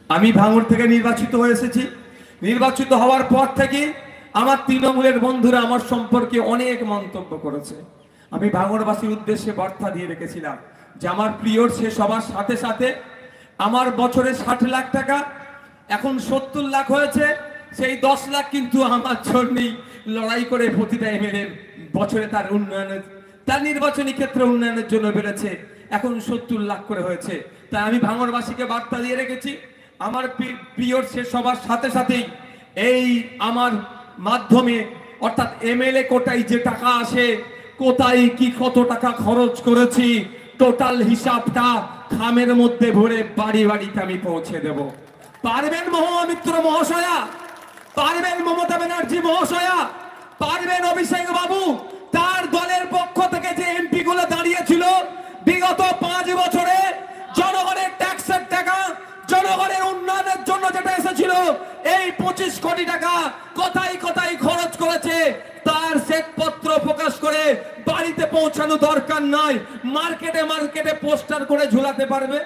আমি ভাঙড় থেকে নির্বাচিত হয়ে এসেছি। নির্বাচিত হওয়ার পর থেকে আমার তৃণমূলের বন্ধুরা আমার সম্পর্কে অনেক মন্তব্য করেছে। আমি ভাঙড়বাসীর উদ্দেশ্যে বার্তা দিয়ে রেখেছিলাম যে আমার প্রিয়র শেষ হবার সাথে সাথে আমার বছরে 60 লাখ টাকা এখন 70 লাখ হয়েছে, সেই 10 লাখ কিন্তু আমার জন্যই লড়াই করে প্রতিটা এমএলএ বছরে তার উন্নয়নের, তার নির্বাচনী ক্ষেত্রে উন্নয়নের জন্য বেড়েছে, এখন 70 লাখ করে হয়েছে। তাই আমি ভাঙড়বাসীকে বার্তা দিয়ে রেখেছি, আমার প্রিয়র শেষ হবার সাথে সাথেই এই আমার মাধ্যমে অর্থাৎ এমএলএ কোটায় যে টাকা আসে, কোথায় কি কত টাকা খরচ করেছি টোটাল হিসাবটা খামের মধ্যে ভরে বাড়ি বাড়িতে আমি পৌঁছে দেব। পারবেন মহামিত্র মহাশয়া, পারবেন মমতা ব্যানার্জি মহাশয়া, পারবেন অভিষেক বাবু, তার দলের পক্ষ থেকে যে এমপি গুলো দাঁড়িয়েছিল বিগত 5 বছরে জনগণের ট্যাক্সের টাকা, জনগণের উন্নয়নের জন্য যেটা এসেছিল এই 25 কোটি টাকা কোথায় কোথায় খরচ করেছে তার শ্বেতপত্র প্রকাশ করে বাড়িতে পৌঁছানো দরকার নয়, মার্কেটে মার্কেটে পোস্টার করে ঝুলাতে পারবে।